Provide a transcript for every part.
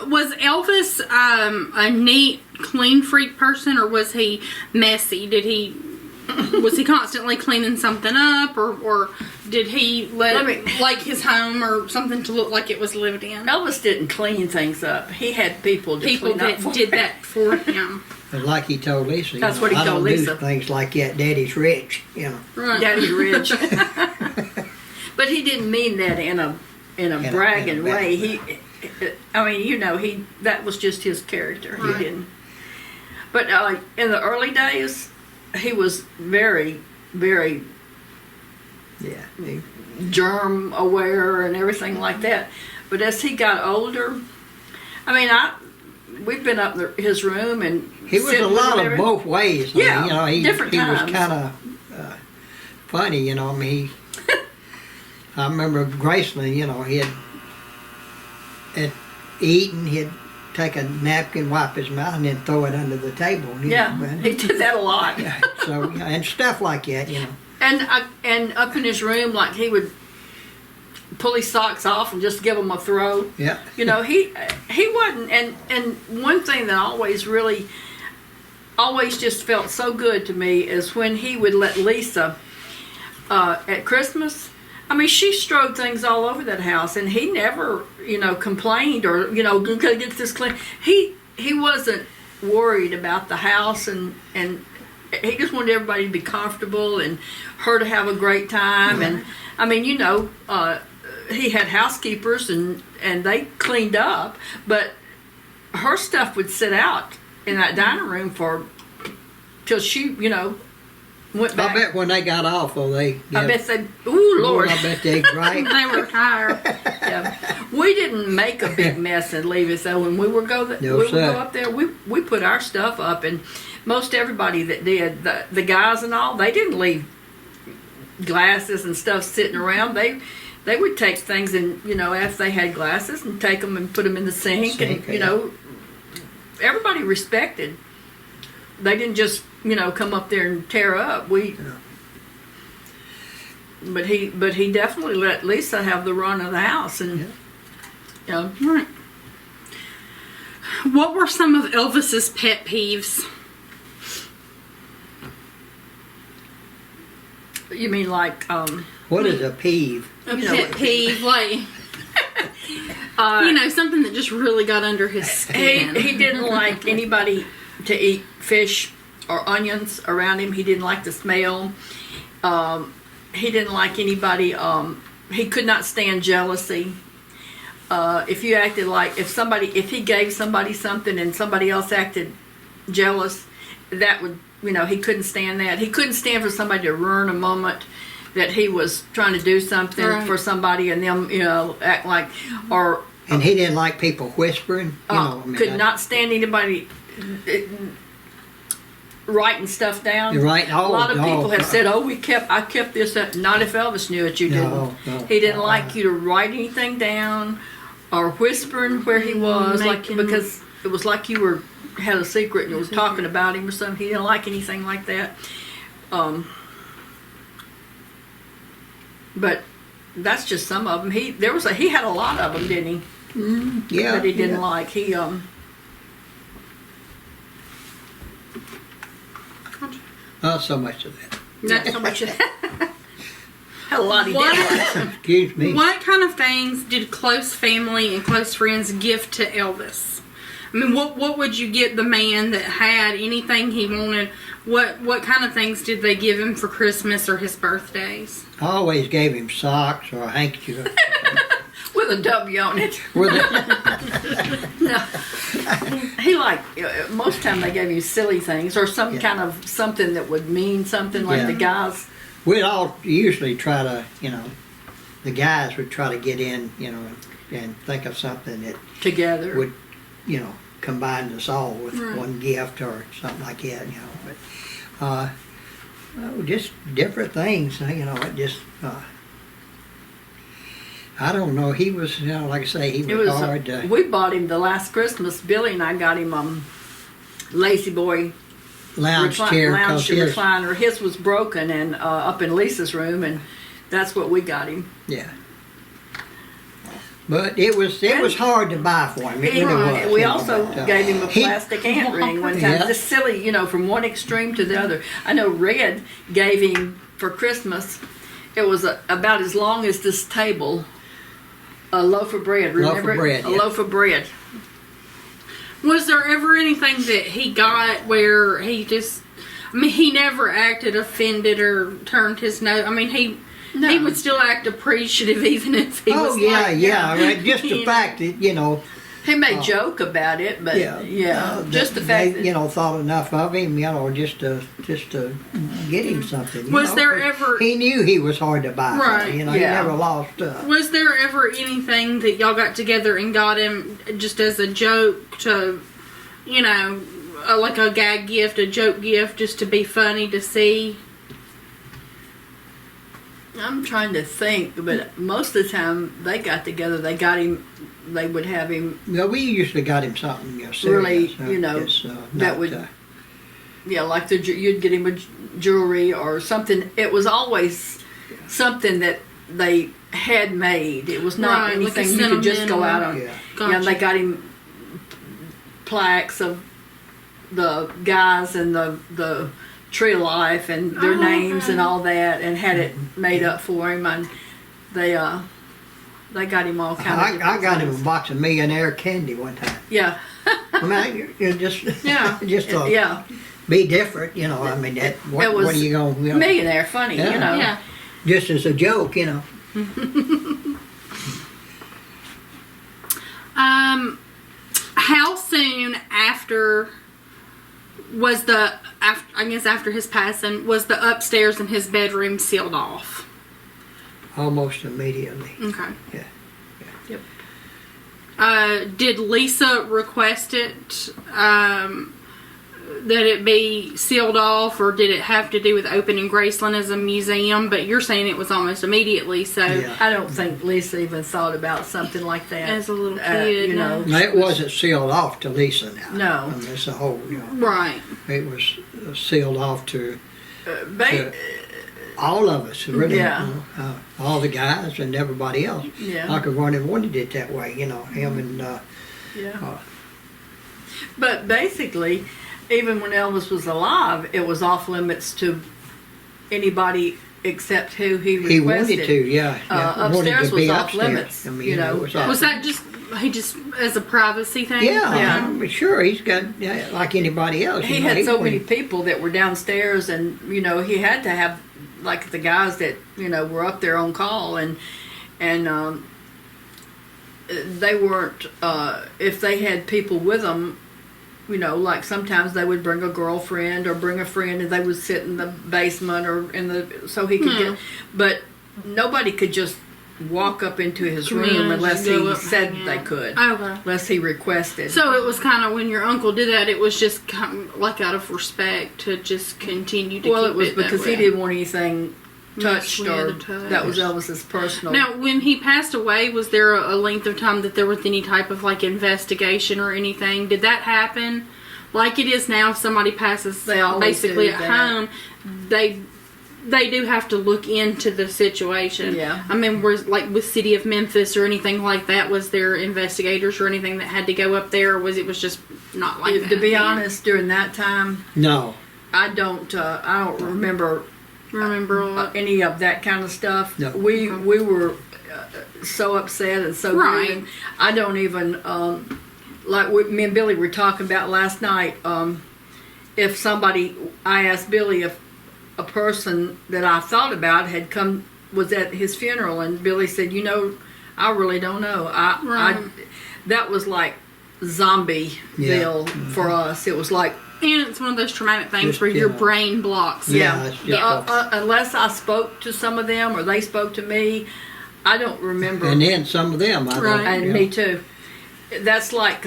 Was Elvis a neat, clean freak person, or was he messy? Was he constantly cleaning something up, or did he let like his home or something to look like it was lived in? Elvis didn't clean things up. He had people to People clean up that for did him. that for him. But like he told Lisa, That's what he I told don't Lisa. do things like that. Daddy's rich, Right. Daddy's rich. But he didn't mean that in a bragging in a bad way. That was just his character. Right. He didn't. But in the early days, he was very, very Yeah. germ aware and everything like that. But as he got older, we've been up in his room and He was sitting a with lot him of both ways. Yeah, he different was times. kind of funny, I remember Graceland, he'd eat and he'd take a napkin, wipe his mouth, and then throw it under the table. Yeah, he did that a lot. So, and stuff like that, And up in his room, like he would pull his socks off and just give them a throw. Yeah. He wasn't. And one thing that always just felt so good to me is when he would let Lisa at Christmas. She strode things all over that house, and he never, complained or, gotta get this clean. He wasn't worried about the house, and he just wanted everybody to be comfortable and her to have a great time. And he had housekeepers and they cleaned up, but her stuff would sit out in that dining room till she, went back. I bet when they got off, I bet they, ooh, Lord. I bet they, right? They were tired. Yeah. We didn't make a big mess and leave it, though. When we would go up there, we put our stuff up, and most everybody that did, the guys and all, they didn't leave glasses and stuff sitting around. They would take things and, after they had glasses, and take them and put them in the sink and, everybody respected. They didn't just, come up there and tear up. But he definitely let Lisa have the run of the house, and Right. What were some of Elvis's pet peeves? You mean like What is a peeve? A pet peeve, like something that just really got under his skin. he didn't like anybody to eat fish or onions around him. He didn't like the smell. He didn't like anybody. He could not stand jealousy. If you acted like if he gave somebody something and somebody else acted jealous, that would he couldn't stand that. He couldn't stand for somebody to ruin a moment that he was trying to do something for somebody and them act like or. And he didn't like people whispering. Could not stand anybody writing stuff down. Right. A lot of people have said, I kept this up. Not if Elvis knew it, you didn't. No, he didn't like you to write anything down or whispering where he was, because it was like you had a secret and you was talking about him or something. He didn't like anything like that. But that's just some of them. He had a lot of them, didn't he? Yeah. That he didn't like. He Not so much of that. Not so much of that. had a lot he didn't like. Excuse me. What kind of things did close family and close friends give to Elvis? What would you get the man that had anything he wanted? What kind of things did they give him for Christmas or his birthdays? I always gave him socks or a handkerchief. With a W on it. No. He most time they gave you silly things or some kind of something that would mean something like the guys. We'd all usually try to, the guys would try to get in, and think of something that together would, combine us all with one gift or something like that, But just different things, it just. I don't know. He was, like I say, he was hard to. We bought him the last Christmas. Billy and I got him Lazy Boy lounge chair, recliner. His was broken and up in Lisa's room, and that's what we got him. Yeah. But it was hard to buy for him. It really was. We you know, also but, gave him a he- plastic ant ring one time. Yeah. Just silly, from one extreme to the other. I know Red gave him for Christmas. It was about as long as this table. A loaf of bread. Remember Loaf of bread, A yeah. loaf of bread. Was there ever anything that he got where he just? I mean, he never acted offended or turned his nose. I mean, he would still act appreciative even if he was. Right. Just the you fact that He may joke about it, but just the fact they, that thought enough of him, just to get him something. Was there 'cause ever- He knew he was hard to buy. Right. He Yeah. never lost. Was there ever anything that y'all got together and got him just as a joke to, like a gag gift, a joke gift, just to be funny to see? I'm trying to think, but most of the time they got together, they would have him. No, we usually got him something. Really, serious. that would- Like you'd get him a jewelry or something. It was always something that they had made. It was not Right, like a anything you could just go out on. Yeah. Gotcha. And they got him plaques of the guys and the Tree of Life and their names okay. and all that, and had it made up for him. And they got him all kind of. I got him a box of Millionaire candy one time. Yeah. I mean, you just Yeah. just to Yeah. be different. I mean, that what, It was what are you going? Millionaire funny, Yeah. Yeah. Just as a joke, How soon after was after his passing, was the upstairs in his bedroom sealed off? Almost immediately. Okay. Yeah. Yep. Did Lisa request it, that it be sealed off, or did it have to do with opening Graceland as a museum? But you're saying it was almost immediately, so Yeah. I don't think Lisa even thought about something like that as a little kid, you know. Now, it wasn't sealed off to Lisa now. No. I mean, it's a whole. right? It was sealed off to Ba- all of us, really. Yeah. All the guys and everybody else. Yeah. Like Ronnie wanted it that way, him and. yeah. But basically, even when Elvis was alive, it was off limits to anybody except who he requested. He wanted to, yeah. Wanted Upstairs to be was off upstairs. limits, I mean, you know. it was off Was that just as a privacy thing? Yeah, Yeah. I'm sure he's got like anybody else. He you know, had so many wanted- people that were downstairs, and he had to have like the guys that were up there on call, and they weren't if they had people with them. Like sometimes they would bring a girlfriend or bring a friend, and they would sit in the basement or so he could get. But nobody could just walk up into his Come room in, unless just go he up, said hang they out. could, Okay. unless he requested. So it was kind of when your uncle did that, it was just kind of like out of respect to just continue to Well, keep it was it that because he way. didn't want anything touched, Mixed or with or touched. that was Elvis's personal. Now, when he passed away, was there a length of time that there was any type of like investigation or anything? Did that happen? Like it is now, if somebody passes They always basically do at that. home, they do have to look into the situation. Yeah. I mean, was like with City of Memphis or anything like that, was there investigators or anything that had to go up there, or was it just not like that? To be honest, during that time, No. I don't remember Remember all that? any of that kind of stuff. No. We were so upset and so Right. grieved. I don't even like me and Billy were talking about last night. If somebody, I asked Billy if a person that I thought about was at his funeral, and Billy said, I really don't know. Right. That was like Zombieville for us. It was like. And it's one of those traumatic things Just, where your yeah. brain blocks. Yeah, it's just Unless I spoke to some of them or they spoke to me, I don't remember. And then some of them, I Right. don't. And me too. That's like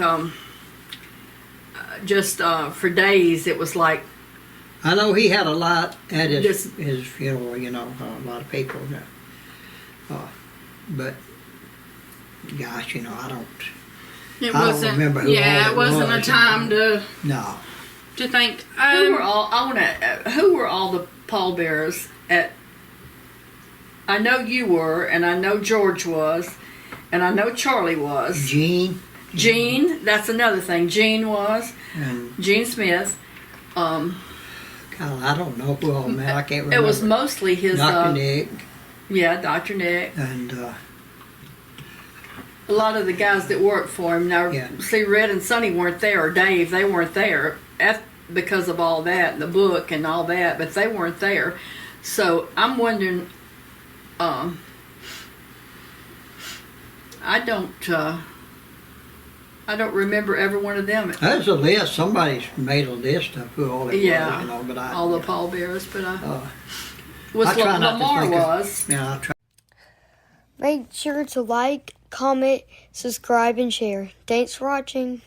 just for days. It was like I know he had a lot at Just- his funeral, a lot of people. But, gosh, I don't. It I don't wasn't. remember who yeah, all it it wasn't was, a time No. to think. who were all. I want to. Who were all the pallbearers at? I know you were, and I know George was, and I know Charlie was. Gene. Gene, that's another thing. Gene was. And Gene Smith. God, I don't know who all met. I can't remember. It was mostly his. Dr. Nick. Yeah, Dr. Nick. And A lot of the guys that worked for him. Now, Yeah. see, Red and Sonny weren't there, or Dave, they weren't there because of all that, and the book and all that, but they weren't there. So I'm wondering, I don't remember every one of them. there's a list. Somebody's made a list of who all it Yeah, was, you know, but I all the pallbearers, but I try not to Lamar think of- was. Yeah, I try. Make sure to like, comment, subscribe, and share. Thanks for watching.